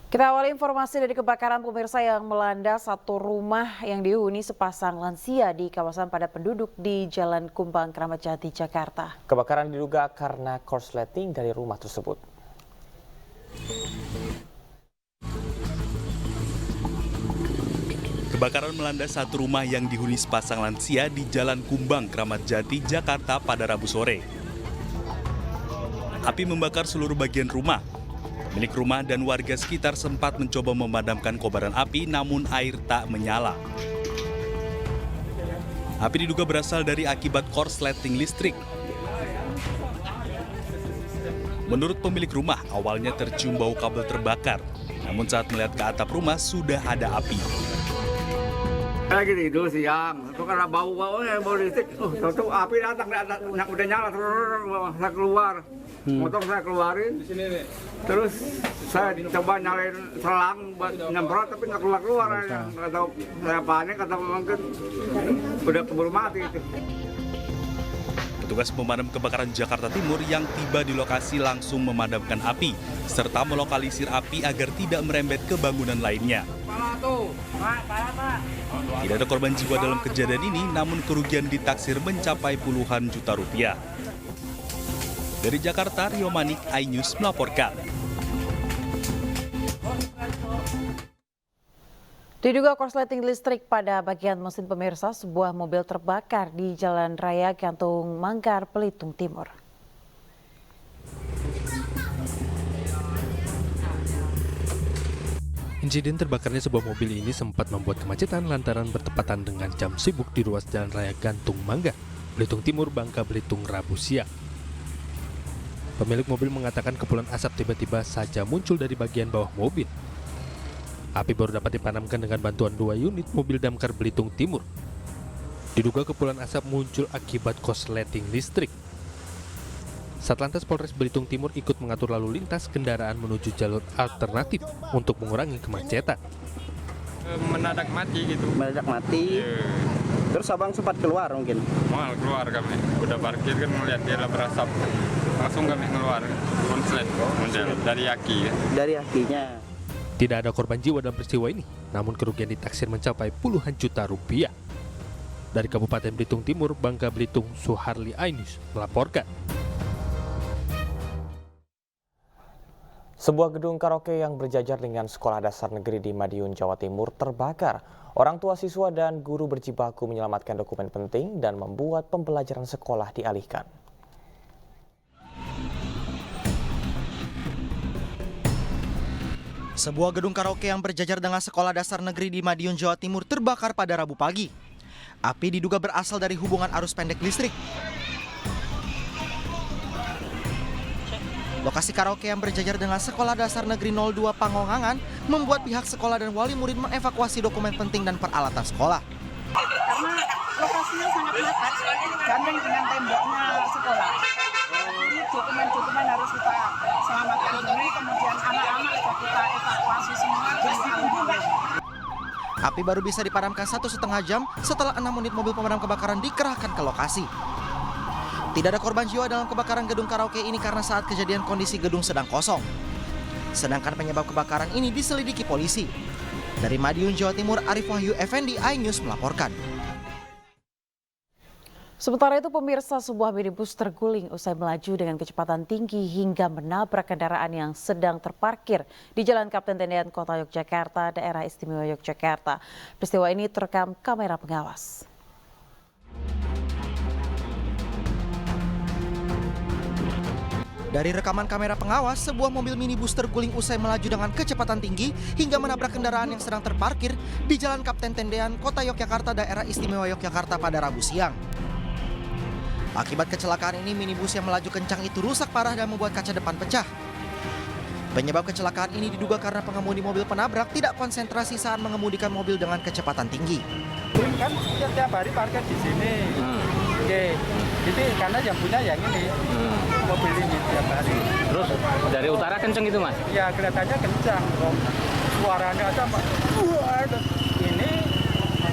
Kita awali informasi dari kebakaran pemirsa yang melanda satu rumah yang dihuni sepasang lansia di kawasan padat penduduk di Jalan Kumbang, Kramat Jati, Jakarta. Kebakaran diduga karena korsleting dari rumah tersebut. Kebakaran melanda satu rumah yang dihuni sepasang lansia di Jalan Kumbang, Kramat Jati, Jakarta pada Rabu sore. Api membakar seluruh bagian rumah. Milik rumah dan warga sekitar sempat mencoba memadamkan kobaran api, namun air tak menyala. Api diduga berasal dari akibat korsleting listrik. Menurut pemilik rumah, awalnya tercium bau kabel terbakar. Namun saat melihat ke atap rumah, sudah ada api. Lagi tidur siang, itu karena bau listrik, tahu api datang, udah nyala, saya keluar. Motor saya keluarin, terus saya coba nyalain selang buat nyemprot tapi nggak keluar aja. Nggak tahu saya panik atau mungkin udah keburu mati itu. Petugas pemadam kebakaran Jakarta Timur yang tiba di lokasi langsung memadamkan api serta melokalisir api agar tidak merembet ke bangunan lainnya. Tidak ada korban jiwa dalam kejadian ini, namun kerugian ditaksir mencapai puluhan juta rupiah. Dari Jakarta, Rio Manik, iNews melaporkan. Diduga korsleting listrik pada bagian mesin pemirsa, sebuah mobil terbakar di Jalan Raya Gantung Manggar, Belitung Timur. Insiden terbakarnya sebuah mobil ini sempat membuat kemacetan lantaran bertepatan dengan jam sibuk di ruas Jalan Raya Gantung Manggar, Belitung Timur, Bangka Belitung, Rabu siang. Pemilik mobil mengatakan kepulan asap tiba-tiba saja muncul dari bagian bawah mobil. Api baru dapat dipadamkan dengan bantuan 2 unit mobil damkar Belitung Timur. Diduga kepulan asap muncul akibat korsleting listrik. Satlantas Polres Belitung Timur ikut mengatur lalu lintas kendaraan menuju jalur alternatif untuk mengurangi kemacetan. Mendadak mati gitu. Mendadak mati. Terus abang sempat keluar mungkin? Mal keluar kami. Udah parkir kan melihat dia berasap. Langsung kami keluar. Konslet model dari aki. Dari akinya. Tidak ada korban jiwa dalam peristiwa ini, namun kerugian ditaksir mencapai puluhan juta rupiah. Dari Kabupaten Belitung Timur, Bangka Belitung, Suharli, iNews melaporkan. Sebuah gedung karaoke yang berjajar dengan sekolah dasar negeri di Madiun, Jawa Timur terbakar. Orang tua siswa dan guru berjibaku menyelamatkan dokumen penting dan membuat pembelajaran sekolah dialihkan. Sebuah gedung karaoke yang berjajar dengan sekolah dasar negeri di Madiun, Jawa Timur terbakar pada Rabu pagi. Api diduga berasal dari hubungan arus pendek listrik. Lokasi karaoke yang berjajar dengan sekolah dasar negeri 02 Pangongangan membuat pihak sekolah dan wali murid mengevakuasi dokumen penting dan peralatan sekolah. Karena lokasinya sangat mepet, gandeng dengan temboknya sekolah. Ini dokumen-dokumen harus kita selamatkan dulu, kemudian anak-anak juga kita evakuasi semua. Api baru bisa dipadamkan 1,5 jam setelah 6 unit mobil pemadam kebakaran dikerahkan ke lokasi. Tidak ada korban jiwa dalam kebakaran gedung karaoke ini karena saat kejadian kondisi gedung sedang kosong. Sedangkan penyebab kebakaran ini diselidiki polisi. Dari Madiun, Jawa Timur, Arif Wahyu Effendi, iNews melaporkan. Sementara itu pemirsa, sebuah minibus terguling usai melaju dengan kecepatan tinggi hingga menabrak kendaraan yang sedang terparkir di Jalan Kapten Tendian, Kota Yogyakarta, Daerah Istimewa Yogyakarta. Peristiwa ini terekam kamera pengawas. Dari rekaman kamera pengawas, sebuah mobil minibus terguling usai melaju dengan kecepatan tinggi hingga menabrak kendaraan yang sedang terparkir di Jalan Kapten Tendian, Kota Yogyakarta, Daerah Istimewa Yogyakarta pada Rabu siang. Akibat kecelakaan ini, minibus yang melaju kencang itu rusak parah dan membuat kaca depan pecah. Penyebab kecelakaan ini diduga karena pengemudi mobil penabrak tidak konsentrasi saat mengemudikan mobil dengan kecepatan tinggi. Kan setiap hari parkir di sini. Oke, itu karena yang punya yang ini mobil ini tiap hari. Terus dari utara kenceng itu mas? Ya kelihatannya kencang, suaranya aja ini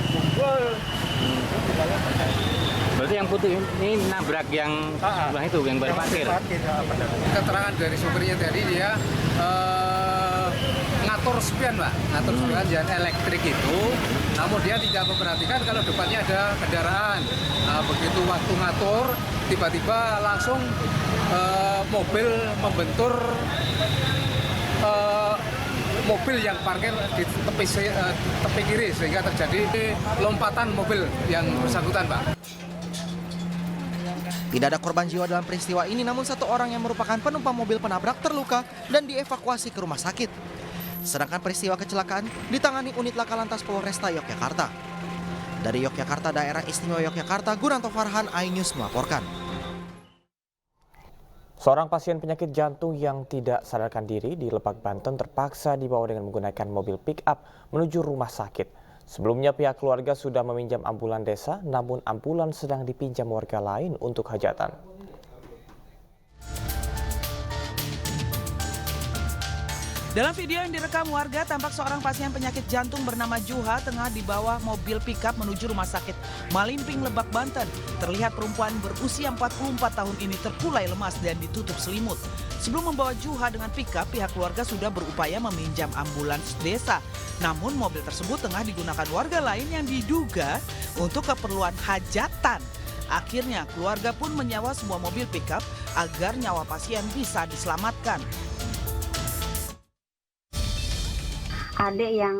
bungkul. Berarti yang putih ini nabrak yang sebelah itu, yang baru parkir. Keterangan dari supirnya tadi dia ngatur ngatur spion, Pak. Ngatur spion jalan elektrik itu, namun dia tidak memperhatikan kalau depannya ada kendaraan. Nah, begitu waktu ngatur, tiba-tiba langsung mobil membentur mobil yang parkir di tepi kiri, sehingga terjadi lompatan mobil yang bersangkutan, Pak. Tidak ada korban jiwa dalam peristiwa ini, namun satu orang yang merupakan penumpang mobil penabrak terluka dan dievakuasi ke rumah sakit. Sedangkan peristiwa kecelakaan ditangani unit Laka Lantas Polresta Yogyakarta. Dari Yogyakarta, Daerah Istimewa Yogyakarta, Guranto Farhan, iNews melaporkan. Seorang pasien penyakit jantung yang tidak sadarkan diri di Lebak, Banten terpaksa dibawa dengan menggunakan mobil pick-up menuju rumah sakit. Sebelumnya pihak keluarga sudah meminjam ambulan desa, namun ambulan sedang dipinjam warga lain untuk hajatan. Dalam video yang direkam warga, tampak seorang pasien penyakit jantung bernama Juha tengah dibawa mobil pickup menuju rumah sakit Malimping, Lebak, Banten. Terlihat perempuan berusia 44 tahun ini terkulai lemas dan ditutup selimut. Sebelum membawa Juha dengan pickup, pihak keluarga sudah berupaya meminjam ambulans desa. Namun mobil tersebut tengah digunakan warga lain yang diduga untuk keperluan hajatan. Akhirnya keluarga pun menyewa sebuah mobil pickup agar nyawa pasien bisa diselamatkan. Adik yang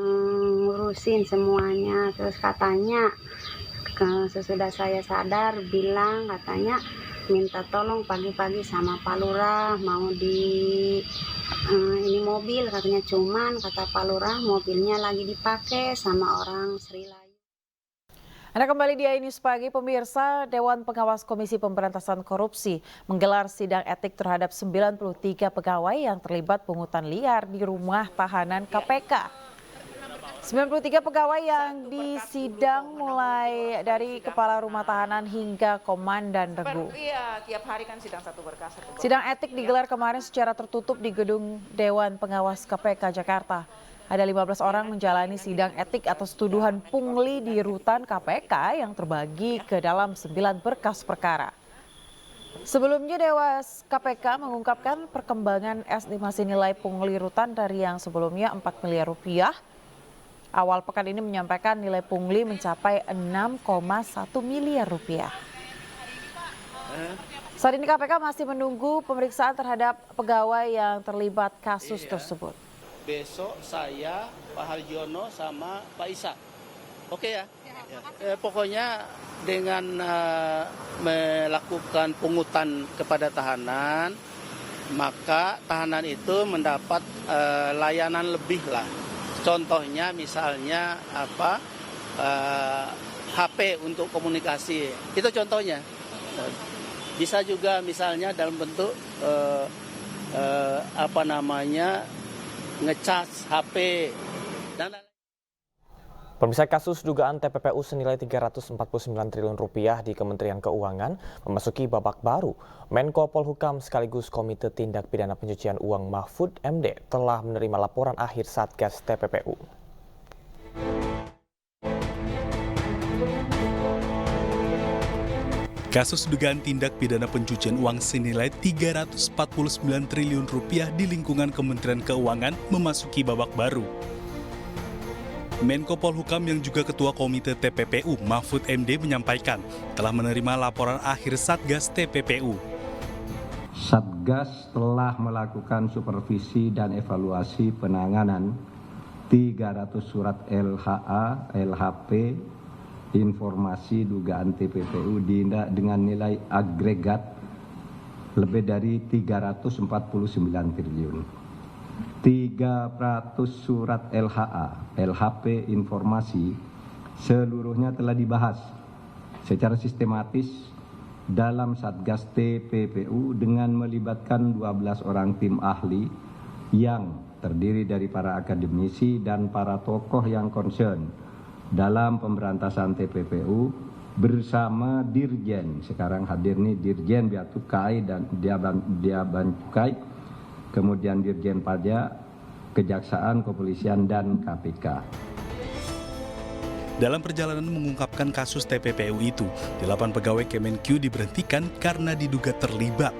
ngurusin semuanya, terus katanya sesudah saya sadar bilang katanya minta tolong pagi-pagi sama Pak Lurah mau di ini mobil, katanya cuman kata Pak Lurah mobilnya lagi dipakai sama orang Sri Layu. Anda kembali di iNews Pagi, pemirsa. Dewan Pengawas Komisi Pemberantasan Korupsi menggelar sidang etik terhadap 93 pegawai yang terlibat pungutan liar di rumah tahanan KPK. 93 pegawai yang disidang mulai dari kepala rumah tahanan hingga komandan regu. Iya, tiap hari kan sidang satu berkas. Sidang etik digelar kemarin secara tertutup di gedung Dewan Pengawas KPK Jakarta. Ada 15 orang menjalani sidang etik atas tuduhan pungli di rutan KPK yang terbagi ke dalam 9 berkas perkara. Sebelumnya Dewas KPK mengungkapkan perkembangan estimasi nilai pungli rutan dari yang sebelumnya 4 miliar rupiah. Awal pekan ini menyampaikan nilai pungli mencapai 6,1 miliar rupiah. Saat ini KPK masih menunggu pemeriksaan terhadap pegawai yang terlibat kasus tersebut. Besok saya, Pak Harjono sama Pak Isa. Oke ya? Pokoknya dengan melakukan pungutan kepada tahanan, maka tahanan itu mendapat layanan lebih lah. Contohnya misalnya HP untuk komunikasi. Itu contohnya. Bisa juga misalnya dalam bentuk ngecas HP dan lain-lain. Pemirsa, kasus dugaan TPPU senilai 349 triliun rupiah di Kementerian Keuangan memasuki babak baru. Menko Polhukam sekaligus Komite Tindak Pidana Pencucian Uang Mahfud MD telah menerima laporan akhir Satgas TPPU. Kasus dugaan tindak pidana pencucian uang senilai 349 triliun rupiah di lingkungan Kementerian Keuangan memasuki babak baru. Menko Polhukam yang juga Ketua Komite TPPU Mahfud MD menyampaikan telah menerima laporan akhir Satgas TPPU. Satgas telah melakukan supervisi dan evaluasi penanganan 300 surat LHA, LHP, informasi dugaan TPPU dengan nilai agregat lebih dari 349 triliun. 300 surat LHA, LHP informasi seluruhnya telah dibahas secara sistematis dalam Satgas TPPU dengan melibatkan 12 orang tim ahli yang terdiri dari para akademisi dan para tokoh yang concern dalam pemberantasan TPPU bersama Dirjen, sekarang hadir nih Dirjen Bea Cukai dan Bea Cukai, kemudian Dirjen Pajak, Kejaksaan, Kepolisian, dan KPK. Dalam perjalanan mengungkapkan kasus TPPU itu, 8 pegawai Kemenq diberhentikan karena diduga terlibat.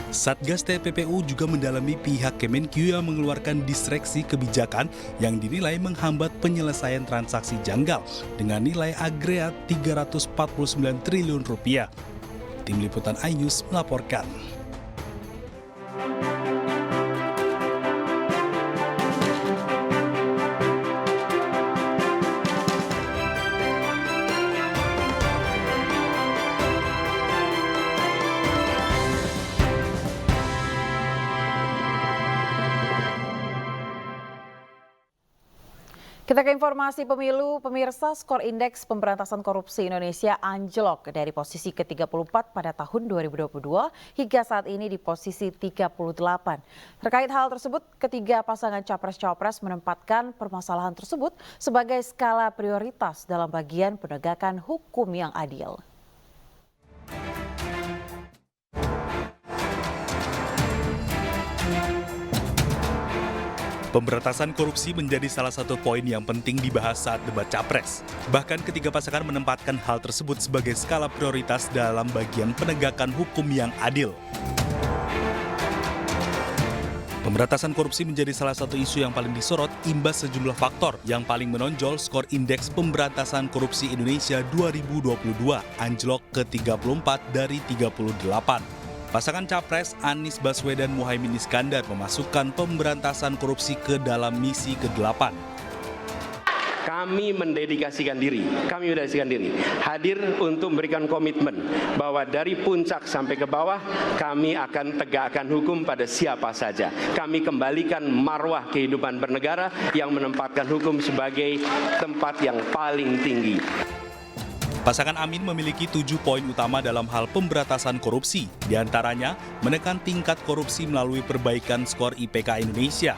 Satgas TPPU juga mendalami pihak Kemenkyu yang mengeluarkan disreksi kebijakan yang dinilai menghambat penyelesaian transaksi janggal dengan nilai agregat 349 triliun rupiah. Tim Liputan iNews melaporkan. Kita ke informasi pemilu, pemirsa. Skor indeks pemberantasan korupsi Indonesia anjlok dari posisi ke-34 pada tahun 2022 hingga saat ini di posisi 38. Terkait hal tersebut, ketiga pasangan capres-cawapres menempatkan permasalahan tersebut sebagai skala prioritas dalam bagian penegakan hukum yang adil. Pemberantasan korupsi menjadi salah satu poin yang penting dibahas saat debat capres. Bahkan ketiga pasangan menempatkan hal tersebut sebagai skala prioritas dalam bagian penegakan hukum yang adil. Pemberantasan korupsi menjadi salah satu isu yang paling disorot imbas sejumlah faktor yang paling menonjol skor indeks pemberantasan korupsi Indonesia 2022 anjlok ke 34 dari 38. Pasangan capres Anies Baswedan Muhaimin Iskandar memasukkan pemberantasan korupsi ke dalam misi ke-8. Kami mendedikasikan diri, hadir untuk memberikan komitmen bahwa dari puncak sampai ke bawah kami akan tegakkan hukum pada siapa saja. Kami kembalikan marwah kehidupan bernegara yang menempatkan hukum sebagai tempat yang paling tinggi. Pasangan Amin memiliki 7 poin utama dalam hal pemberantasan korupsi, diantaranya menekan tingkat korupsi melalui perbaikan skor IPK Indonesia,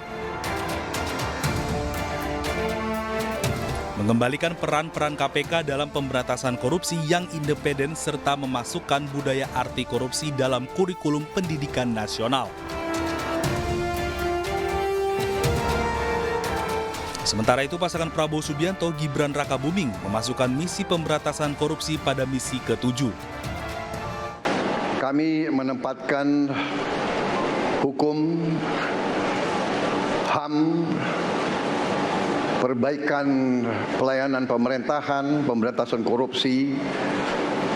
mengembalikan peran-peran KPK dalam pemberantasan korupsi yang independen serta memasukkan budaya anti korupsi dalam kurikulum pendidikan nasional. Sementara itu, pasangan Prabowo Subianto Gibran Rakabuming memasukkan misi pemberantasan korupsi pada misi ke-7. Kami menempatkan hukum, HAM, perbaikan pelayanan pemerintahan, pemberantasan korupsi,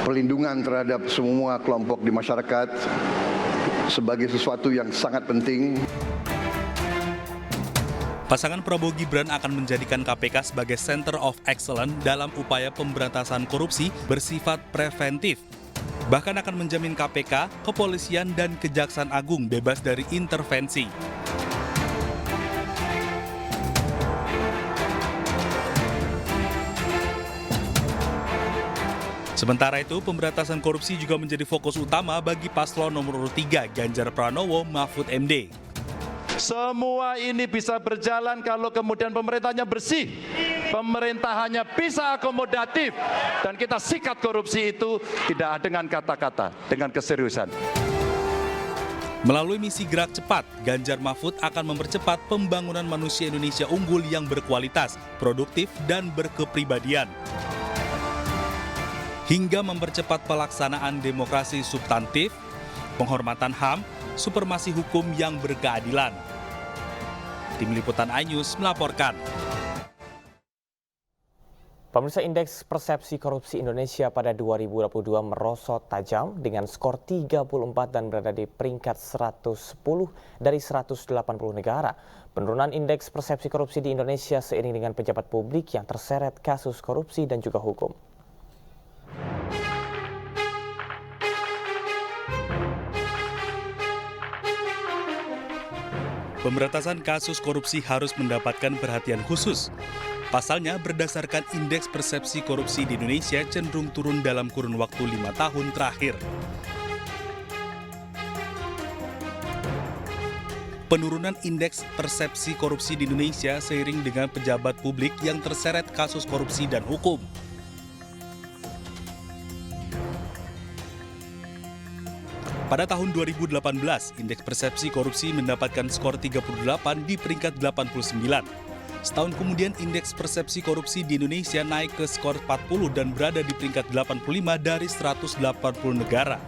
perlindungan terhadap semua kelompok di masyarakat sebagai sesuatu yang sangat penting. Pasangan Prabowo Gibran akan menjadikan KPK sebagai Center of Excellence dalam upaya pemberantasan korupsi bersifat preventif. Bahkan akan menjamin KPK, kepolisian, dan Kejaksaan Agung bebas dari intervensi. Sementara itu, pemberantasan korupsi juga menjadi fokus utama bagi paslon nomor urut 3 Ganjar Pranowo Mahfud MD. Semua ini bisa berjalan kalau kemudian pemerintahnya bersih, pemerintahannya bisa akomodatif, dan kita sikat korupsi itu tidak dengan kata-kata, dengan keseriusan. Melalui misi Gerak Cepat, Ganjar Mahfud akan mempercepat pembangunan manusia Indonesia unggul yang berkualitas, produktif, dan berkepribadian. Hingga mempercepat pelaksanaan demokrasi substantif, penghormatan HAM, supremasi hukum yang berkeadilan. Tim Liputan iNews melaporkan. Pemirsa, indeks persepsi korupsi Indonesia pada 2022 merosot tajam dengan skor 34 dan berada di peringkat 110 dari 180 negara. Penurunan indeks persepsi korupsi di Indonesia seiring dengan pejabat publik yang terseret kasus korupsi dan juga hukum. Pemberantasan kasus korupsi harus mendapatkan perhatian khusus. Pasalnya, berdasarkan indeks persepsi korupsi di Indonesia cenderung turun dalam kurun waktu 5 tahun terakhir. Penurunan indeks persepsi korupsi di Indonesia seiring dengan pejabat publik yang terseret kasus korupsi dan hukum. Pada tahun 2018, indeks persepsi korupsi mendapatkan skor 38 di peringkat 89. Setahun kemudian, indeks persepsi korupsi di Indonesia naik ke skor 40 dan berada di peringkat 85 dari 180 negara.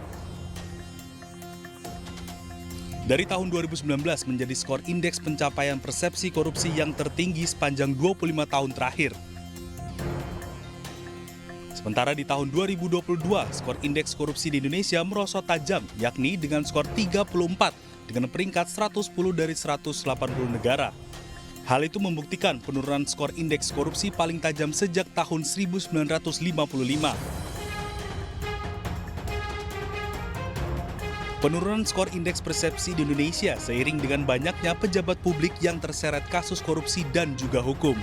Dari tahun 2019 menjadi skor indeks pencapaian persepsi korupsi yang tertinggi sepanjang 25 tahun terakhir. Sementara di tahun 2022, skor indeks korupsi di Indonesia merosot tajam, yakni dengan skor 34 dengan peringkat 110 dari 180 negara. Hal itu membuktikan penurunan skor indeks korupsi paling tajam sejak tahun 1955. Penurunan skor indeks persepsi di Indonesia seiring dengan banyaknya pejabat publik yang terseret kasus korupsi dan juga hukum.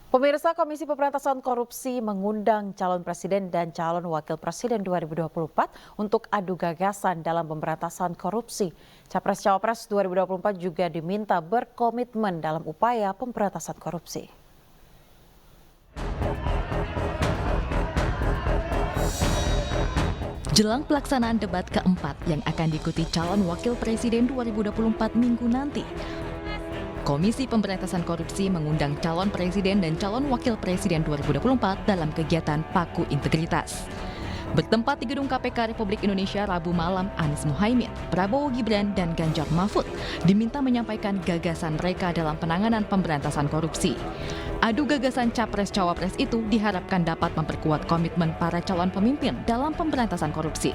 Pemirsa, Komisi Pemberantasan Korupsi mengundang calon presiden dan calon wakil presiden 2024 untuk adu gagasan dalam pemberantasan korupsi. Capres-Cawapres 2024 juga diminta berkomitmen dalam upaya pemberantasan korupsi. Jelang pelaksanaan debat keempat yang akan diikuti calon wakil presiden 2024 minggu nanti, Komisi Pemberantasan Korupsi mengundang calon presiden dan calon wakil presiden 2024 dalam kegiatan Paku Integritas. Bertempat di Gedung KPK Republik Indonesia Rabu malam, Anies Muhaimin, Prabowo Gibran, dan Ganjar Mahfud diminta menyampaikan gagasan mereka dalam penanganan pemberantasan korupsi. Adu gagasan Capres-Cawapres itu diharapkan dapat memperkuat komitmen para calon pemimpin dalam pemberantasan korupsi.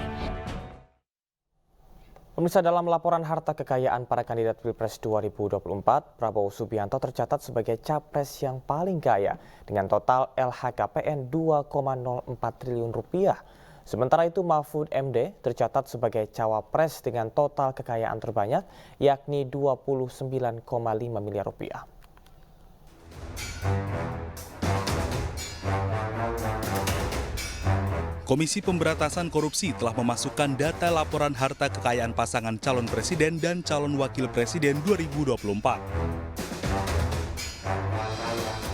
Pemirsa, dalam laporan harta kekayaan para kandidat Pilpres 2024, Prabowo Subianto tercatat sebagai capres yang paling kaya dengan total LHKPN 2,04 triliun rupiah. Sementara itu Mahfud MD tercatat sebagai cawapres dengan total kekayaan terbanyak yakni 29,5 miliar rupiah. Komisi Pemberantasan Korupsi telah memasukkan data laporan harta kekayaan pasangan calon presiden dan calon wakil presiden 2024.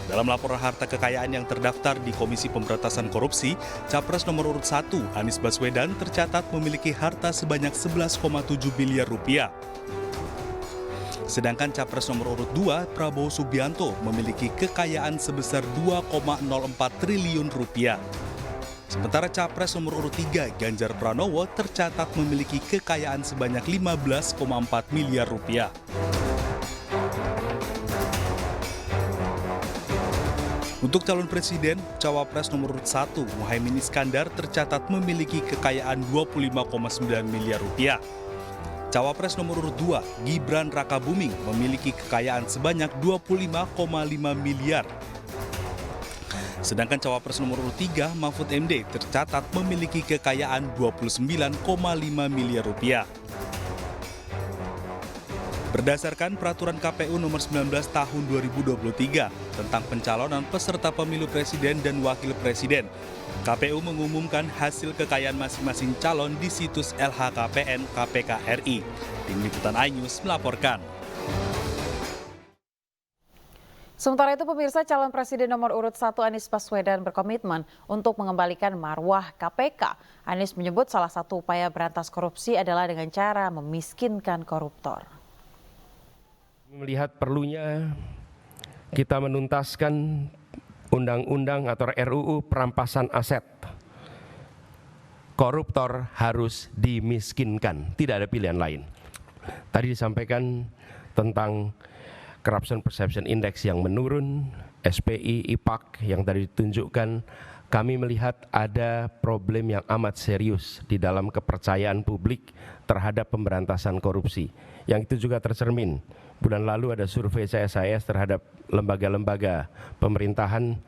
Dalam laporan harta kekayaan yang terdaftar di Komisi Pemberantasan Korupsi, Capres nomor urut 1, Anies Baswedan, tercatat memiliki harta sebanyak 11,7 miliar rupiah. Sedangkan Capres nomor urut 2, Prabowo Subianto, memiliki kekayaan sebesar 2,04 triliun rupiah. Sementara Capres nomor urut 3, Ganjar Pranowo, tercatat memiliki kekayaan sebanyak 15,4 miliar rupiah. Untuk calon presiden, Cawapres nomor urut 1, Muhaimin Iskandar, tercatat memiliki kekayaan 25,9 miliar rupiah. Cawapres nomor urut 2, Gibran Rakabuming, memiliki kekayaan sebanyak 25,5 miliar. Sedangkan Cawapres nomor urut 3, Mahfud MD, tercatat memiliki kekayaan 29,5 miliar rupiah. Berdasarkan Peraturan KPU nomor 19 tahun 2023 tentang pencalonan peserta pemilu presiden dan wakil presiden, KPU mengumumkan hasil kekayaan masing-masing calon di situs LHKPN KPK RI. Tim Liputan iNews melaporkan. Sementara itu, pemirsa, calon presiden nomor urut 1 Anies Baswedan berkomitmen untuk mengembalikan marwah KPK. Anies menyebut salah satu upaya berantas korupsi adalah dengan cara memiskinkan koruptor. Melihat perlunya kita menuntaskan undang-undang atau RUU perampasan aset. Koruptor harus dimiskinkan, tidak ada pilihan lain. Tadi disampaikan tentang Corruption Perception Index yang menurun, SPI, IPAK yang tadi ditunjukkan, kami melihat ada problem yang amat serius di dalam kepercayaan publik terhadap pemberantasan korupsi. Yang itu juga tercermin. Bulan lalu ada survei CSIS terhadap lembaga-lembaga pemerintahan,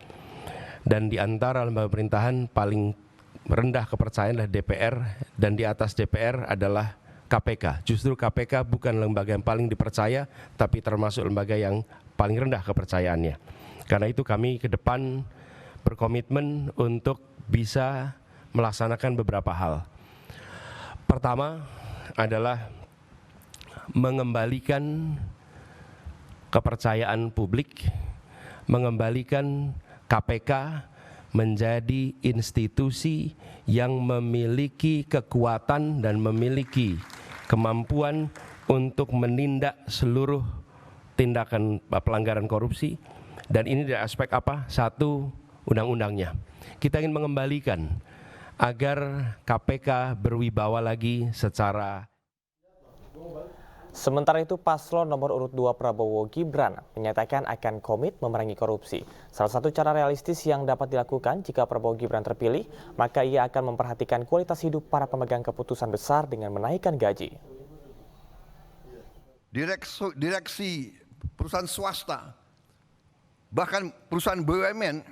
dan di antara lembaga pemerintahan paling rendah kepercayaan adalah DPR, dan di atas DPR adalah KPK. Justru KPK bukan lembaga yang paling dipercaya, tapi termasuk lembaga yang paling rendah kepercayaannya. Karena itu kami ke depan berkomitmen untuk bisa melaksanakan beberapa hal. Pertama adalah mengembalikan kepercayaan publik, mengembalikan KPK menjadi institusi yang memiliki kekuatan dan memiliki kemampuan untuk menindak seluruh tindakan pelanggaran korupsi. Dan ini dari aspek apa? Satu, undang-undangnya. Kita ingin mengembalikan agar KPK berwibawa lagi secara. Sementara itu, paslon nomor urut 2 Prabowo Gibran menyatakan akan komit memerangi korupsi. Salah satu cara realistis yang dapat dilakukan jika Prabowo Gibran terpilih, maka ia akan memperhatikan kualitas hidup para pemegang keputusan besar dengan menaikkan gaji. Direksi perusahaan swasta, bahkan perusahaan BUMN,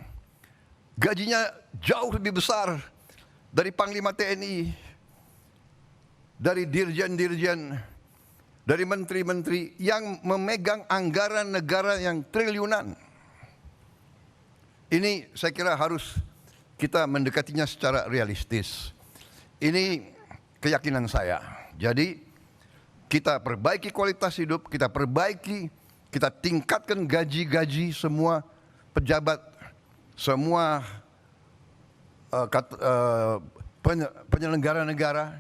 gajinya jauh lebih besar dari Panglima TNI, dari dirjen-dirjen, dari menteri-menteri yang memegang anggaran negara yang triliunan. Ini saya kira harus kita mendekatinya secara realistis. Ini keyakinan saya. Jadi kita perbaiki kualitas hidup, kita tingkatkan gaji-gaji semua pejabat, semua penyelenggara negara.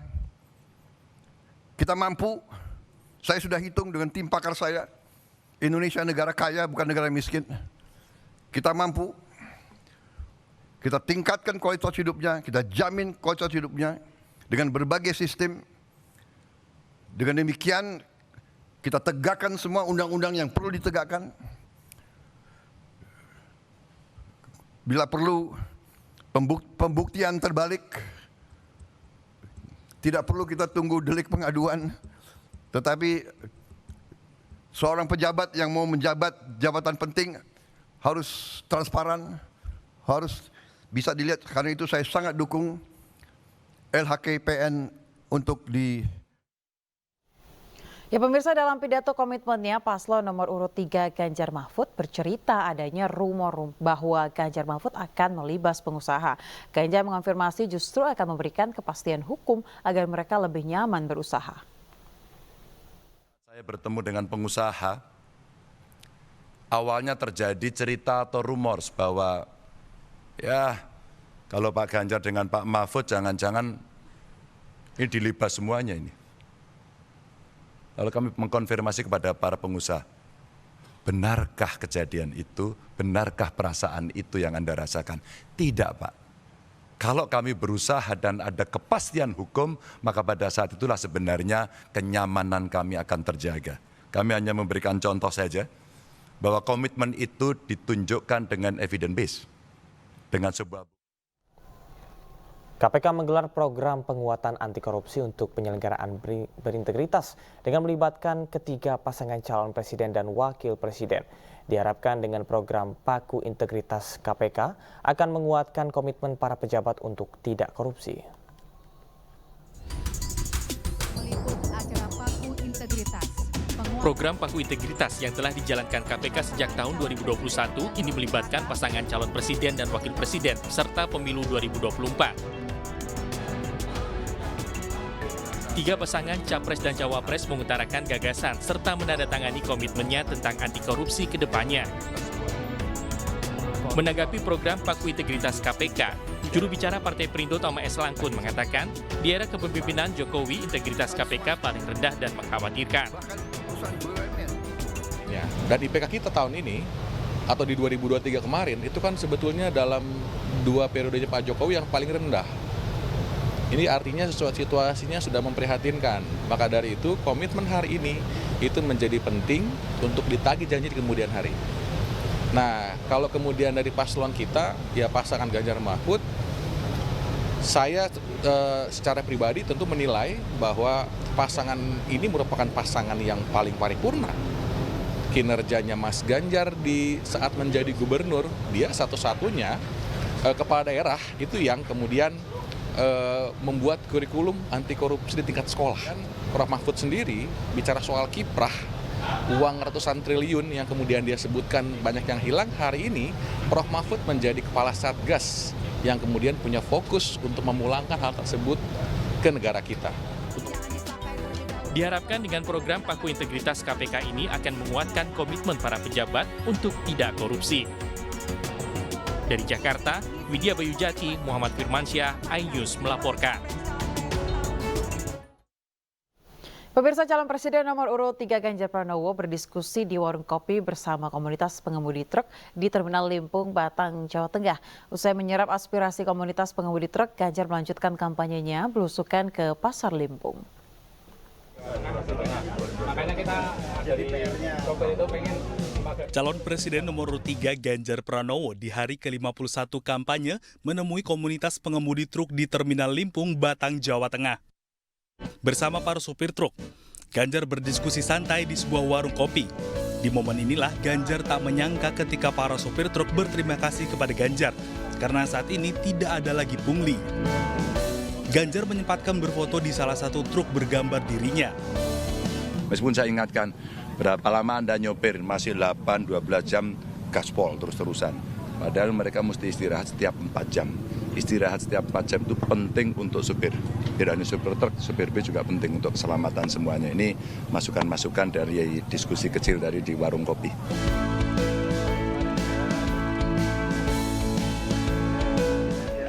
Kita mampu. Saya sudah hitung dengan tim pakar saya, Indonesia negara kaya bukan negara miskin. Kita mampu, kita tingkatkan kualitas hidupnya, kita jamin kualitas hidupnya dengan berbagai sistem. Dengan demikian kita tegakkan semua undang-undang yang perlu ditegakkan. Bila perlu pembuktian terbalik, tidak perlu kita tunggu delik pengaduan. Tetapi seorang pejabat yang mau menjabat jabatan penting harus transparan, harus bisa dilihat. Karena itu saya sangat dukung LHKPN untuk Ya pemirsa, dalam pidato komitmennya, paslon nomor urut 3 Ganjar Mahfud bercerita adanya rumor bahwa Ganjar Mahfud akan melibas pengusaha. Ganjar mengonfirmasi justru akan memberikan kepastian hukum agar mereka lebih nyaman berusaha. Saya bertemu dengan pengusaha, awalnya terjadi cerita atau rumor bahwa ya kalau Pak Ganjar dengan Pak Mahfud jangan-jangan ini dilibas semuanya ini. Lalu kami mengkonfirmasi kepada para pengusaha, benarkah kejadian itu, benarkah perasaan itu yang Anda rasakan? Tidak, Pak. Kalau kami berusaha dan ada kepastian hukum, maka pada saat itulah sebenarnya kenyamanan kami akan terjaga. Kami hanya memberikan contoh saja, bahwa komitmen itu ditunjukkan dengan evidence base, dengan sebuah. KPK menggelar program penguatan anti korupsi untuk penyelenggaraan berintegritas dengan melibatkan ketiga pasangan calon presiden dan wakil presiden. Diharapkan dengan program Paku Integritas KPK akan menguatkan komitmen para pejabat untuk tidak korupsi. Program Paku Integritas yang telah dijalankan KPK sejak tahun 2021 ini melibatkan pasangan calon presiden dan wakil presiden serta pemilu 2024. Tiga pasangan Capres dan Cawapres mengutarakan gagasan serta menandatangani komitmennya tentang anti korupsi ke depannya. Menanggapi program Paku Integritas KPK, juru bicara Partai Perindo Toma S. Langkun mengatakan, di era kepemimpinan Jokowi, integritas KPK paling rendah dan mengkhawatirkan. Ya, dan IPK kita tahun ini, atau di 2023 kemarin, itu kan sebetulnya dalam 2 periodenya Pak Jokowi yang paling rendah. Ini artinya situasinya sudah memprihatinkan. Maka dari itu komitmen hari ini itu menjadi penting untuk ditagih janji di kemudian hari. Nah, kalau kemudian dari paslon kita, ya pasangan Ganjar Mahfud, saya secara pribadi tentu menilai bahwa pasangan ini merupakan pasangan yang paling paripurna. Kinerjanya Mas Ganjar di saat menjadi gubernur, dia satu-satunya kepala daerah itu yang kemudian membuat kurikulum anti korupsi di tingkat sekolah. Prof. Mahfud sendiri bicara soal kiprah, uang ratusan triliun yang kemudian dia sebutkan banyak yang hilang. Hari ini Prof. Mahfud menjadi kepala Satgas yang kemudian punya fokus untuk memulangkan hal tersebut ke negara kita. Diharapkan dengan program Paku Integritas KPK ini akan menguatkan komitmen para pejabat untuk tidak korupsi. Dari Jakarta, Widya Bayu Jati, Muhammad Firmansyah, iNews melaporkan. Pemirsa, calon presiden nomor urut 3 Ganjar Pranowo berdiskusi di warung kopi bersama komunitas pengemudi truk di Terminal Limpung, Batang, Jawa Tengah. Usai menyerap aspirasi komunitas pengemudi truk, Ganjar melanjutkan kampanyenya belusukan ke Pasar Limpung. Calon Presiden nomor urut 3 Ganjar Pranowo di hari ke-51 kampanye menemui komunitas pengemudi truk di Terminal Limpung, Batang, Jawa Tengah. Bersama para supir truk, Ganjar berdiskusi santai di sebuah warung kopi. Di momen inilah Ganjar tak menyangka ketika para supir truk berterima kasih kepada Ganjar karena saat ini tidak ada lagi pungli. Ganjar menyempatkan berfoto di salah satu truk bergambar dirinya. Meskipun saya ingatkan, berapa lama Anda nyopir? Masih 8-12 jam gaspol terus-terusan. Padahal mereka mesti istirahat setiap 4 jam. Istirahat setiap 4 jam itu penting untuk supir. Tidak hanya supir truk, supir bis juga penting untuk keselamatan semuanya. Ini masukan-masukan dari diskusi kecil dari di warung kopi.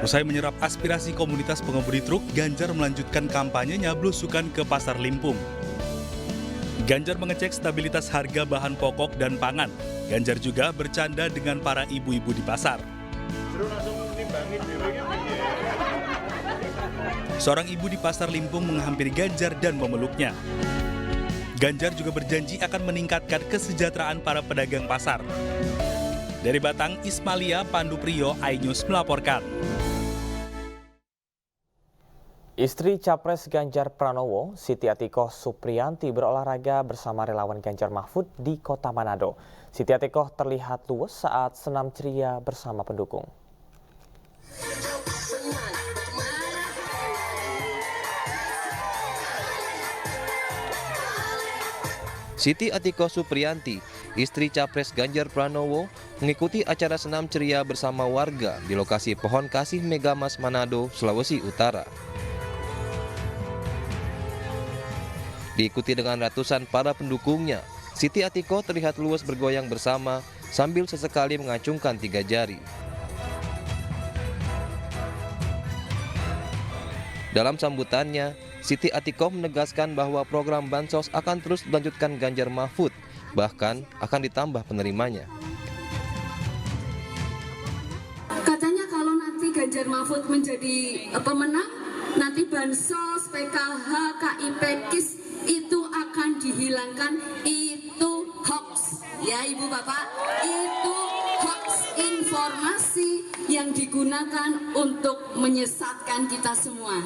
Usai menyerap aspirasi komunitas pengemudi truk, Ganjar melanjutkan kampanyenya belusukan ke Pasar Limpung. Ganjar mengecek stabilitas harga bahan pokok dan pangan. Ganjar juga bercanda dengan para ibu-ibu di pasar. Seorang ibu di Pasar Limpung menghampiri Ganjar dan memeluknya. Ganjar juga berjanji akan meningkatkan kesejahteraan para pedagang pasar. Dari Batang, Ismalia Pandu Priyo, iNews melaporkan. Istri Capres Ganjar Pranowo, Siti Atikoh Supriyanti berolahraga bersama relawan Ganjar Mahfud di Kota Manado. Siti Atikoh terlihat luwes saat senam ceria bersama pendukung. Siti Atikoh Supriyanti, istri Capres Ganjar Pranowo, mengikuti acara senam ceria bersama warga di lokasi Pohon Kasih Megamas Manado, Sulawesi Utara. Diikuti dengan ratusan para pendukungnya, Siti Atikoh terlihat luwes bergoyang bersama sambil sesekali mengacungkan 3 jari. Dalam sambutannya, Siti Atikoh menegaskan bahwa program Bansos akan terus dilanjutkan Ganjar Mahfud, bahkan akan ditambah penerimanya. Katanya kalau nanti Ganjar Mahfud menjadi pemenang, nanti Bansos, PKH, KIP, KIS itu akan dihilangkan. Itu hoax, ya Ibu Bapak, itu hoax, informasi yang digunakan untuk menyesatkan kita semua.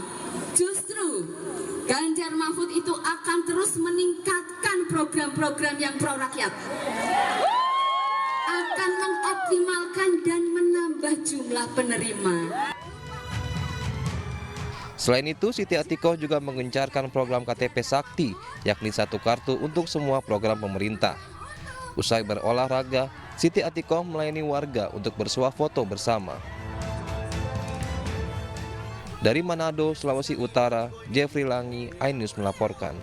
Justru Ganjar Mahfud itu akan terus meningkatkan program-program yang pro rakyat, akan mengoptimalkan dan menambah jumlah penerima. Selain itu, Siti Atikoh juga mengencarkan program KTP Sakti, yakni 1 kartu untuk semua program pemerintah. Usai berolahraga, Siti Atikoh melayani warga untuk bersuah foto bersama. Dari Manado, Sulawesi Utara, Jeffrey Langi, iNews melaporkan.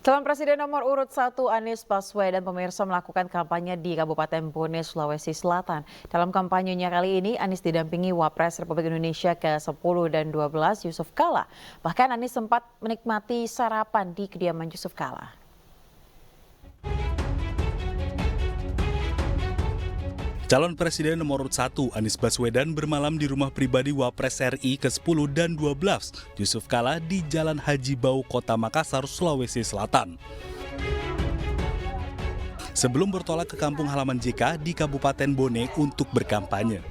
Calon Presiden nomor urut 1 Anies Baswedan pemirsa melakukan kampanye di Kabupaten Bone, Sulawesi Selatan. Dalam kampanyenya kali ini, Anies didampingi Wapres Republik Indonesia ke-10 dan 12 Yusuf Kala. Bahkan Anies sempat menikmati sarapan di kediaman Yusuf Kala. Calon Presiden nomor urut 1 Anies Baswedan bermalam di rumah pribadi Wapres RI ke-10 dan 12 Yusuf Kala di Jalan Haji Bau, Kota Makassar, Sulawesi Selatan. Sebelum bertolak ke kampung halaman JK di Kabupaten Bone untuk berkampanye,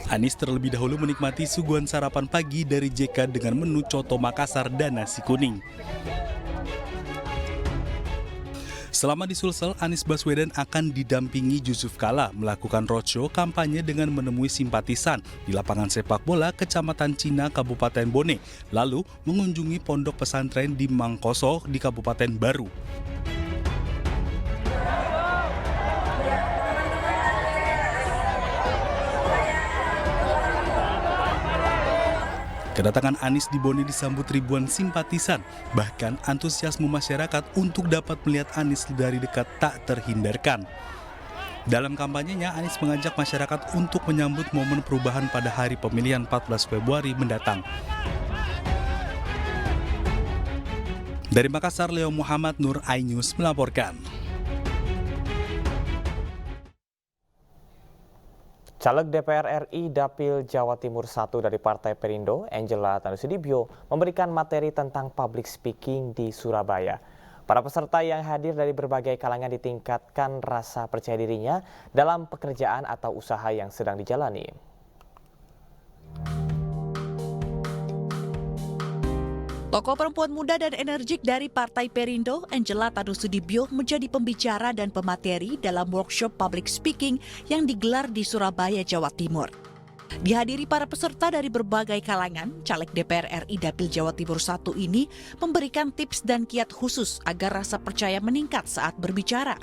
Anies terlebih dahulu menikmati suguhan sarapan pagi dari JK dengan menu coto Makassar dan nasi kuning. Selama di Sulsel, Anies Baswedan akan didampingi Yusuf Kala melakukan roadshow kampanye dengan menemui simpatisan di lapangan sepak bola Kecamatan Cina, Kabupaten Bone, lalu mengunjungi pondok pesantren di Mangkoso di Kabupaten Baru. Kedatangan Anies di Bone disambut ribuan simpatisan, bahkan antusiasme masyarakat untuk dapat melihat Anies dari dekat tak terhindarkan. Dalam kampanyenya, Anies mengajak masyarakat untuk menyambut momen perubahan pada hari pemilihan 14 Februari mendatang. Dari Makassar, Leo Muhammad, Nur iNews melaporkan. Caleg DPR RI Dapil Jawa Timur 1 dari Partai Perindo, Angela Tanusudibyo, memberikan materi tentang public speaking di Surabaya. Para peserta yang hadir dari berbagai kalangan ditingkatkan rasa percaya dirinya dalam pekerjaan atau usaha yang sedang dijalani. Tokoh perempuan muda dan energik dari Partai Perindo, Angela Tanusudibyo, menjadi pembicara dan pemateri dalam workshop public speaking yang digelar di Surabaya, Jawa Timur. Dihadiri para peserta dari berbagai kalangan, caleg DPR RI Dapil Jawa Timur 1 ini memberikan tips dan kiat khusus agar rasa percaya meningkat saat berbicara.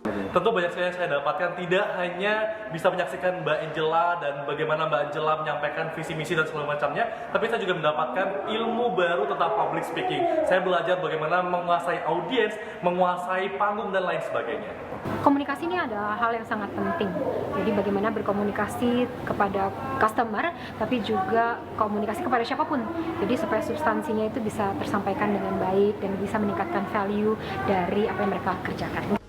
Tentu banyak sekali yang saya dapatkan, tidak hanya bisa menyaksikan Mbak Angela dan bagaimana Mbak Angela menyampaikan visi misi dan segala macamnya, tapi saya juga mendapatkan ilmu baru tentang public speaking. Saya belajar bagaimana menguasai audiens, menguasai panggung dan lain sebagainya. Komunikasi ini adalah hal yang sangat penting. Jadi bagaimana berkomunikasi kepada customer, tapi juga komunikasi kepada siapapun. Jadi supaya substansinya itu bisa tersampaikan dengan baik dan bisa meningkatkan value dari apa yang mereka kerjakan.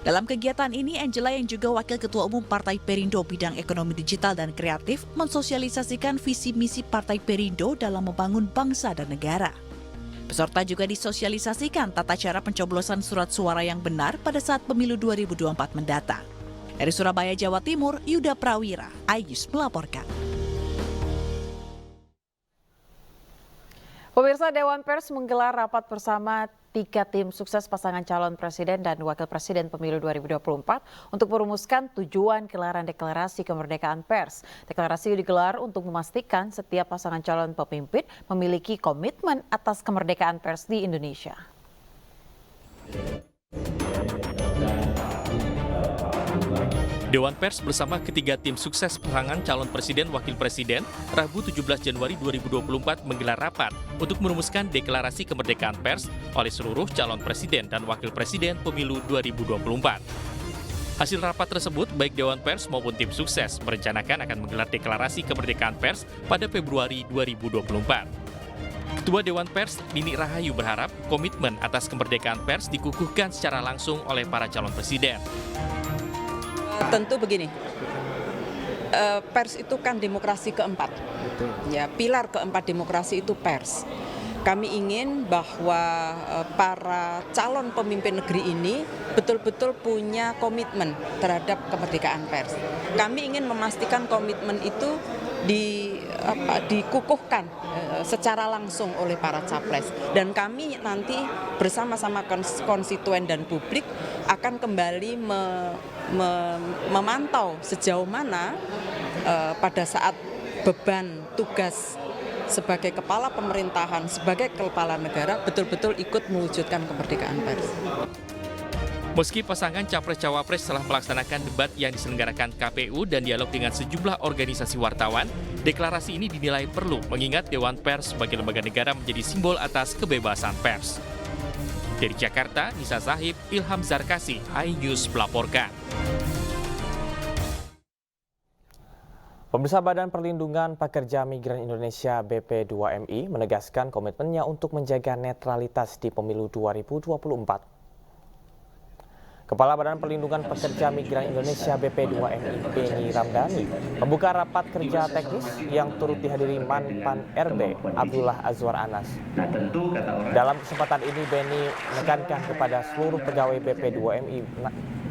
Dalam kegiatan ini, Angela yang juga Wakil Ketua Umum Partai Perindo bidang ekonomi digital dan kreatif mensosialisasikan visi misi Partai Perindo dalam membangun bangsa dan negara. Peserta juga disosialisasikan tata cara pencoblosan surat suara yang benar pada saat pemilu 2024 mendatang. Dari Surabaya, Jawa Timur, Yuda Prawira, iNews melaporkan. Pemirsa, Dewan Pers menggelar rapat bersama 3 tim sukses pasangan calon presiden dan wakil presiden pemilu 2024 untuk merumuskan tujuan gelaran deklarasi kemerdekaan pers. Deklarasi digelar untuk memastikan setiap pasangan calon pemimpin memiliki komitmen atas kemerdekaan pers di Indonesia. Dewan Pers bersama ketiga tim sukses pasangan calon presiden wakil presiden Rabu 17 Januari 2024 menggelar rapat untuk merumuskan deklarasi kemerdekaan pers oleh seluruh calon presiden dan wakil presiden pemilu 2024. Hasil rapat tersebut, baik Dewan Pers maupun tim sukses merencanakan akan menggelar deklarasi kemerdekaan pers pada Februari 2024. Ketua Dewan Pers, Nini Rahayu, berharap komitmen atas kemerdekaan pers dikukuhkan secara langsung oleh para calon presiden. Tentu begini, pers itu kan demokrasi keempat. Ya, pilar keempat demokrasi itu pers. Kami ingin bahwa para calon pemimpin negeri ini betul-betul punya komitmen terhadap kemerdekaan pers. Kami ingin memastikan komitmen itu dikukuhkan secara langsung oleh para capres, dan kami nanti bersama-sama konstituen dan publik akan kembali memantau sejauh mana pada saat beban tugas sebagai kepala pemerintahan, sebagai kepala negara betul-betul ikut mewujudkan kemerdekaan pers. Meski pasangan Capres-Cawapres telah melaksanakan debat yang diselenggarakan KPU dan dialog dengan sejumlah organisasi wartawan, deklarasi ini dinilai perlu mengingat Dewan Pers sebagai lembaga negara menjadi simbol atas kebebasan pers. Dari Jakarta, Nisa Zahib, Ilham Zarkasi, iNews melaporkan. Pemirsa, Badan Perlindungan Pekerja Migran Indonesia BP2MI menegaskan komitmennya untuk menjaga netralitas di pemilu 2024. Kepala Badan Perlindungan Pekerja Migran Indonesia BP2MI, Beni Ramdhani, membuka rapat kerja teknis yang turut dihadiri mantan RB Abdullah Azwar Anas. Dalam kesempatan ini, Beni menekankan kepada seluruh pegawai BP2MI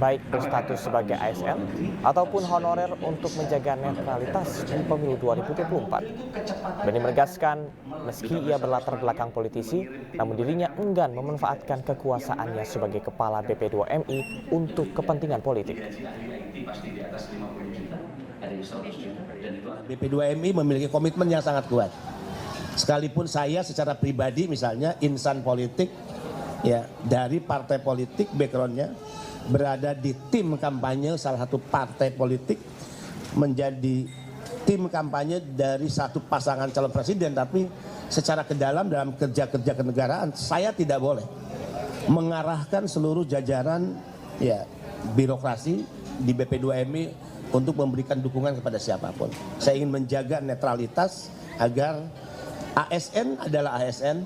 baik berstatus sebagai ASN ataupun honorer untuk menjaga netralitas di pemilu 2024. Beni menegaskan meski ia berlatar belakang politisi, namun dirinya enggan memanfaatkan kekuasaannya sebagai kepala BP2MI untuk kepentingan politik. BP2MI memiliki komitmen yang sangat kuat. Sekalipun saya secara pribadi misalnya insan politik ya dari partai politik backgroundnya, berada di tim kampanye salah satu partai politik, menjadi tim kampanye dari satu pasangan calon presiden, tapi secara ke dalam kerja-kerja kenegaraan saya tidak boleh mengarahkan seluruh jajaran ya birokrasi di BP2MI untuk memberikan dukungan kepada siapapun. Saya ingin menjaga netralitas agar ASN adalah ASN,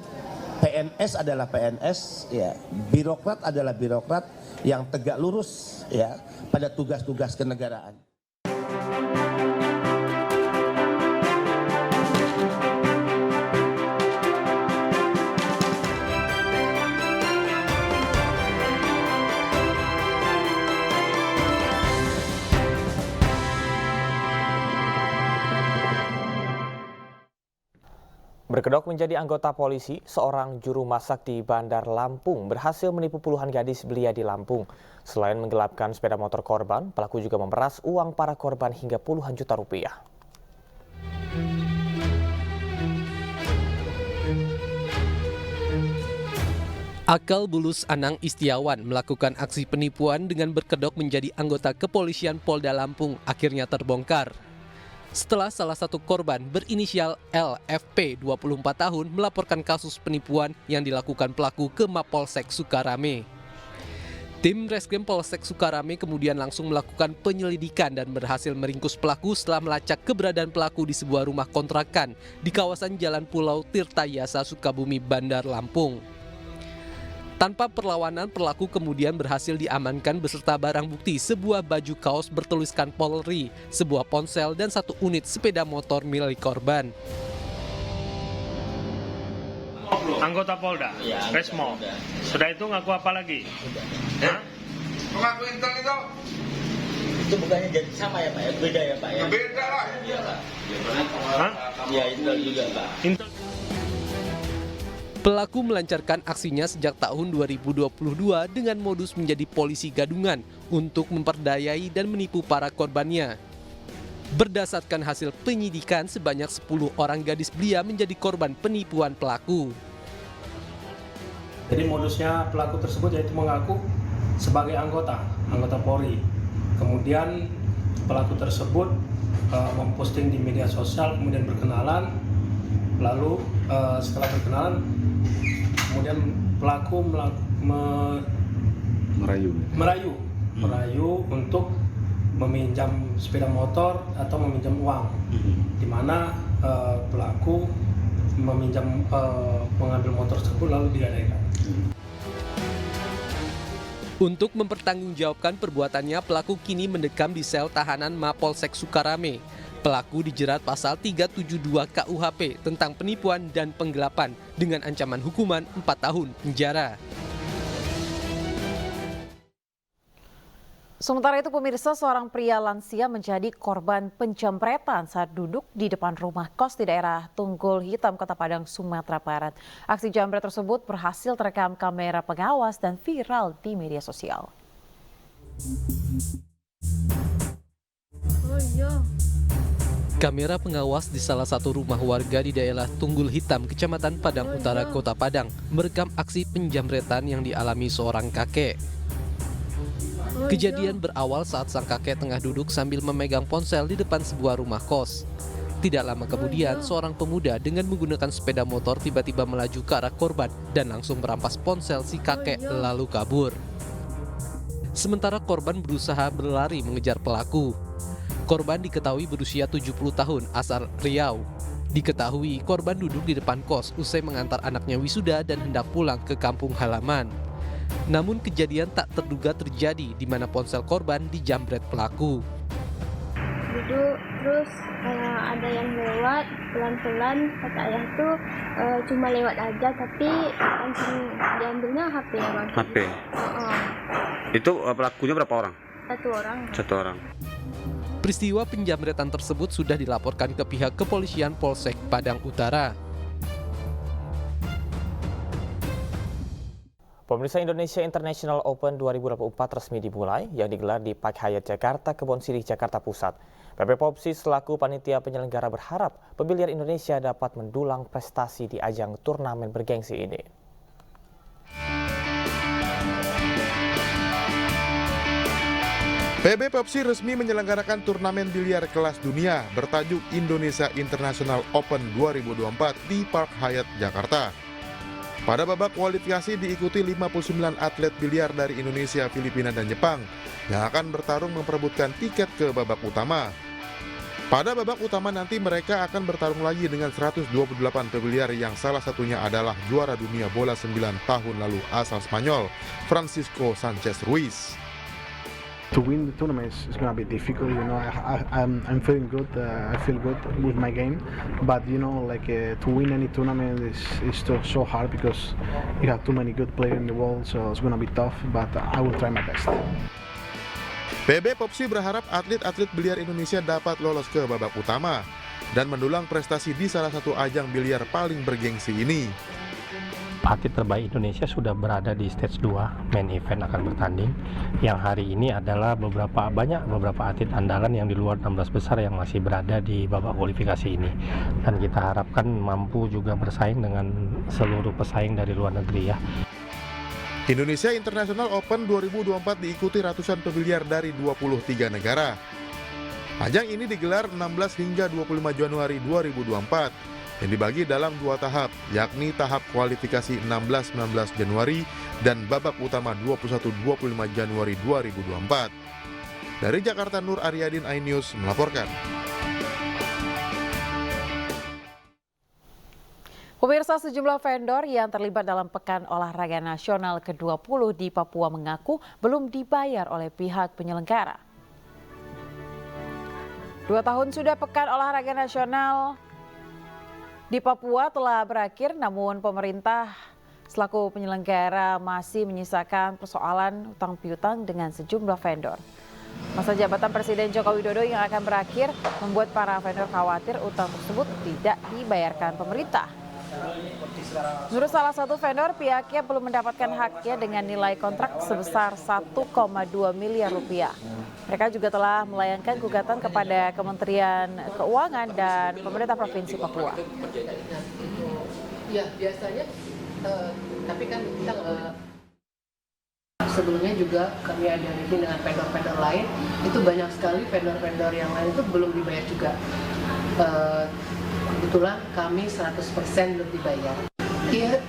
PNS adalah PNS, ya, birokrat adalah birokrat yang tegak lurus, ya, pada tugas-tugas kenegaraan. Berkedok menjadi anggota polisi, seorang juru masak di Bandar Lampung berhasil menipu puluhan gadis belia di Lampung. Selain menggelapkan sepeda motor korban, pelaku juga memeras uang para korban hingga puluhan juta rupiah. Akal bulus Anang Istiawan melakukan aksi penipuan dengan berkedok menjadi anggota kepolisian Polda Lampung akhirnya terbongkar. Setelah salah satu korban berinisial LFP 24 tahun melaporkan kasus penipuan yang dilakukan pelaku ke Mapolsek Sukarame. Tim Reskrim Polsek Sukarame kemudian langsung melakukan penyelidikan dan berhasil meringkus pelaku setelah melacak keberadaan pelaku di sebuah rumah kontrakan di kawasan Jalan Pulau Tirtayasa, Sukabumi, Bandar Lampung. Tanpa perlawanan, pelaku kemudian berhasil diamankan beserta barang bukti sebuah baju kaos bertuliskan Polri, sebuah ponsel, dan satu unit sepeda motor milik korban. Anggota Polda, Resmo. Sudah itu ngaku apa lagi? Mengaku intel itu? Itu bukannya jadi sama ya Pak ya? Beda ya Pak ya? Beda lah. Hah? Ya intel juga Pak. Intel. Pelaku melancarkan aksinya sejak tahun 2022 dengan modus menjadi polisi gadungan untuk memperdayai dan menipu para korbannya. Berdasarkan hasil penyidikan, sebanyak 10 orang gadis belia menjadi korban penipuan pelaku. Jadi modusnya pelaku tersebut yaitu mengaku sebagai anggota Polri. Kemudian pelaku tersebut memposting di media sosial, kemudian berkenalan. Lalu setelah berkenalan, kemudian pelaku merayu untuk meminjam sepeda motor atau meminjam uang, di mana pelaku mengambil motor tersebut lalu digadaikan. Untuk mempertanggungjawabkan perbuatannya, pelaku kini mendekam di sel tahanan Mapolsek Sukarame. Pelaku dijerat pasal 372 KUHP tentang penipuan dan penggelapan dengan ancaman hukuman 4 tahun penjara. Sementara itu pemirsa, seorang pria lansia menjadi korban penjamretan saat duduk di depan rumah kos di daerah Tunggul Hitam, Kota Padang, Sumatera Barat. Aksi jambret tersebut berhasil terekam kamera pengawas dan viral di media sosial. Kamera pengawas di salah satu rumah warga di daerah Tunggul Hitam, Kecamatan Padang Utara, Kota Padang, merekam aksi penjamretan yang dialami seorang kakek. Kejadian berawal saat sang kakek tengah duduk sambil memegang ponsel di depan sebuah rumah kos. Tidak lama kemudian, seorang pemuda dengan menggunakan sepeda motor tiba-tiba melaju ke arah korban dan langsung merampas ponsel si kakek lalu kabur. Sementara korban berusaha berlari mengejar pelaku. Korban diketahui berusia 70 tahun, asal Riau. Diketahui korban duduk di depan kos usai mengantar anaknya wisuda dan hendak pulang ke kampung halaman. Namun kejadian tak terduga terjadi di mana ponsel korban dijambret pelaku. Duduk terus ada yang lewat pelan-pelan, kata ayah tuh cuma lewat aja tapi langsung diambilnya HP ya Bang. HP? Itu pelakunya berapa orang? Satu orang. Peristiwa penjamretan tersebut sudah dilaporkan ke pihak kepolisian Polsek Padang Utara. Pemirsa, Indonesia International Open 2024 resmi dimulai yang digelar di Park Hyatt Jakarta, Kebon Sirih, Jakarta Pusat. PP Popsi selaku panitia penyelenggara berharap pemilihan Indonesia dapat mendulang prestasi di ajang turnamen bergengsi ini. PB Popsi resmi menyelenggarakan turnamen biliar kelas dunia bertajuk Indonesia International Open 2024 di Park Hyatt Jakarta. Pada babak kualifikasi diikuti 59 atlet biliar dari Indonesia, Filipina, dan Jepang yang akan bertarung memperebutkan tiket ke babak utama. Pada babak utama nanti mereka akan bertarung lagi dengan 128 pemiliar yang salah satunya adalah juara dunia bola 9 tahun lalu asal Spanyol, Francisco Sanchez Ruiz. To win the tournament is going to be difficult, you know. I'm feeling good. I feel good with my game, but you know, like to win any tournament is so hard because you have too many good players in the world. So it's going to be tough, but I will try my best. PB Popsi berharap atlet-atlet biliar Indonesia dapat lolos ke babak utama dan mendulang prestasi di salah satu ajang biliar paling bergengsi ini. Atlet terbaik Indonesia sudah berada di stage 2, main event akan bertanding. Yang hari ini adalah banyak beberapa atlet andalan yang di luar 16 besar yang masih berada di babak kualifikasi ini. Dan kita harapkan mampu juga bersaing dengan seluruh pesaing dari luar negeri ya. Indonesia International Open 2024 diikuti ratusan pemiliar dari 23 negara. Ajang ini digelar 16 hingga 25 Januari 2024 yang dibagi dalam 2 tahap, yakni tahap kualifikasi 16-19 Januari dan babak utama 21-25 Januari 2024. Dari Jakarta, Nur Aryadin, iNews melaporkan. Pemirsa, sejumlah vendor yang terlibat dalam Pekan Olahraga Nasional ke-20 di Papua mengaku belum dibayar oleh pihak penyelenggara. 2 tahun sudah Pekan Olahraga Nasional di Papua telah berakhir, namun pemerintah selaku penyelenggara masih menyisakan persoalan utang piutang dengan sejumlah vendor. Masa jabatan Presiden Joko Widodo yang akan berakhir membuat para vendor khawatir utang tersebut tidak dibayarkan pemerintah. Menurut salah satu vendor, pihaknya belum mendapatkan haknya dengan nilai kontrak sebesar 1,2 miliar rupiah. Mereka juga telah melayangkan gugatan kepada Kementerian Keuangan dan pemerintah Provinsi Papua. Ya, biasanya, tapi kan kita sebelumnya juga kami ada meeting dengan vendor-vendor lain, itu banyak sekali vendor-vendor yang lain itu belum dibayar juga. Kebetulan kami 100% belum dibayar. Iya,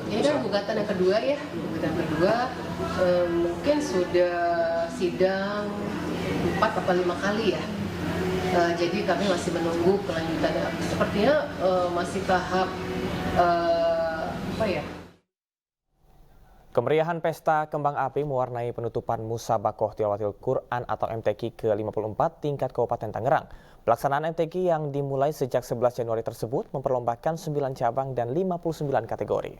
ini kan gugatan yang kedua ya. Gugatan kedua mungkin sudah sidang 4 atau 5 kali ya. Jadi kami masih menunggu kelanjutannya. Sepertinya masih tahap apa ya? Kemeriahan Pesta Kembang Api mewarnai penutupan Musabakoh Tilawatil Quran atau MTQ ke-54 tingkat Kabupaten Tangerang. Pelaksanaan MTQ yang dimulai sejak 11 Januari tersebut memperlombakan 9 cabang dan 59 kategori.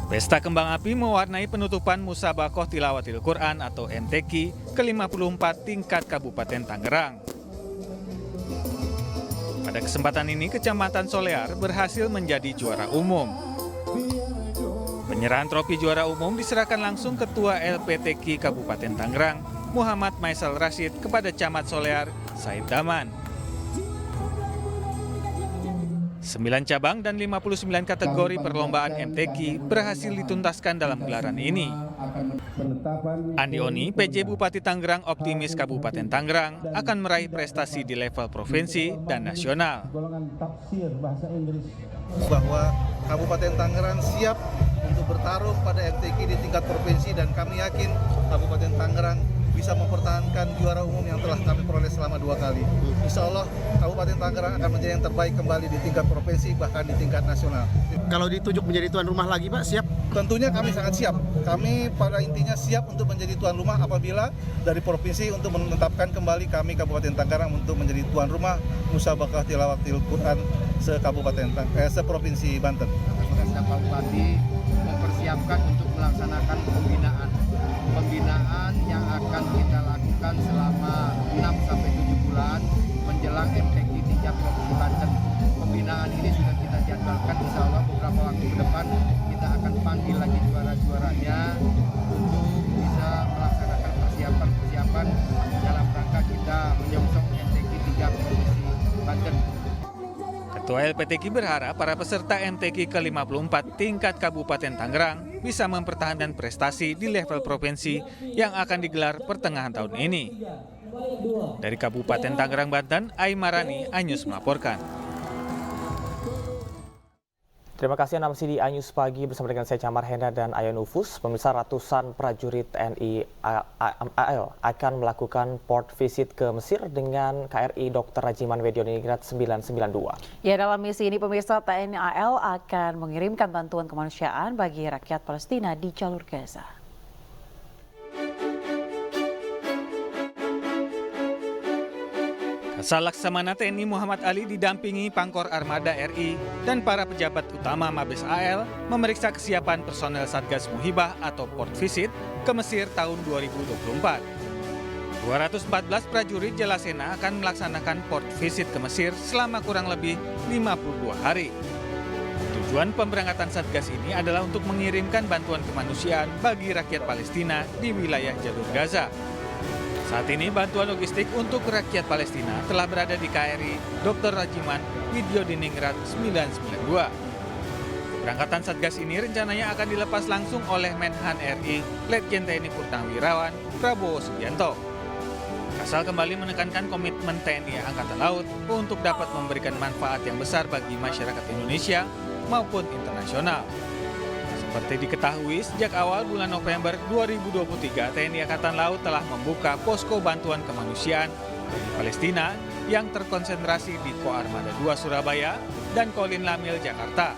Pesta Kembang Api mewarnai penutupan Musabakoh Tilawatil Quran atau MTQ ke-54 tingkat Kabupaten Tangerang. Pada kesempatan ini, Kecamatan Solear berhasil menjadi juara umum. Penyerahan trofi juara umum diserahkan langsung Ketua LPTQ Kabupaten Tangerang, Muhammad Maisal Rashid, kepada Camat Solear, Said Daman. 9 cabang dan 59 kategori perlombaan MTQ berhasil dituntaskan dalam gelaran ini. Andi Oni, PJ Bupati Tangerang, optimis Kabupaten Tangerang akan meraih prestasi di level provinsi dan nasional. Bahwa Kabupaten Tangerang siap untuk bertarung pada MTQ di tingkat provinsi dan kami yakin Kabupaten Tangerang bisa mempertahankan juara umum yang telah kami peroleh selama 2 kali. Insya Allah Kabupaten Tangerang akan menjadi yang terbaik kembali di tingkat provinsi bahkan di tingkat nasional. Kalau ditunjuk menjadi tuan rumah lagi Pak, siap? Tentunya kami sangat siap. Kami pada intinya siap untuk menjadi tuan rumah apabila dari provinsi untuk menetapkan kembali kami Kabupaten Tangerang untuk menjadi tuan rumah Musabakoh Tilawatil Quran seprovinsi Banten. Pak Bupati mempersiapkan untuk melaksanakan pembinaan yang akan kita lakukan selama 6-7 bulan menjelang MTQ tingkat Provinsi Banten. Pembinaan ini sudah kita jadwalkan, insya Allah beberapa waktu ke depan kita akan panggil lagi juara-juaranya untuk bisa melaksanakan persiapan dalam rangka kita menyongsong MTQ tingkat Provinsi Banten. Ketua LPTQ berharap para peserta MTQ ke-54 tingkat Kabupaten Tangerang bisa mempertahankan prestasi di level provinsi yang akan digelar pertengahan tahun ini. Dari Kabupaten Tangerang, Banten, Aimarani, iNews melaporkan. Terima kasih Anda masih di iNews Pagi bersama dengan saya Camar Hendra dan Ayan Ufus. Pemirsa, ratusan prajurit TNI AL akan melakukan port visit ke Mesir dengan KRI Dr. Rajiman Wedioningrat 992. Ya, dalam misi ini pemirsa TNI AL akan mengirimkan bantuan kemanusiaan bagi rakyat Palestina di jalur Gaza. Kasal Laksamana TNI Muhammad Ali didampingi Pangkor Armada RI dan para pejabat utama Mabes AL memeriksa kesiapan personel Satgas Muhibah atau Port Visit ke Mesir tahun 2024. 214 prajurit Jalasena akan melaksanakan Port Visit ke Mesir selama kurang lebih 52 hari. Tujuan pemberangkatan Satgas ini adalah untuk mengirimkan bantuan kemanusiaan bagi rakyat Palestina di wilayah jalur Gaza. Saat ini bantuan logistik untuk rakyat Palestina telah berada di KRI Dr. Rajiman Wedioningrat 992. Keberangkatan Satgas ini rencananya akan dilepas langsung oleh Menhan RI Letjen TNI Purnawirawan Prabowo Subianto. Kasal kembali menekankan komitmen TNI Angkatan Laut untuk dapat memberikan manfaat yang besar bagi masyarakat Indonesia maupun internasional. Seperti diketahui, sejak awal bulan November 2023, TNI Angkatan Laut telah membuka posko bantuan kemanusiaan bagi Palestina yang terkonsentrasi di Ko Armada 2 Surabaya dan Kolin Lamil Jakarta.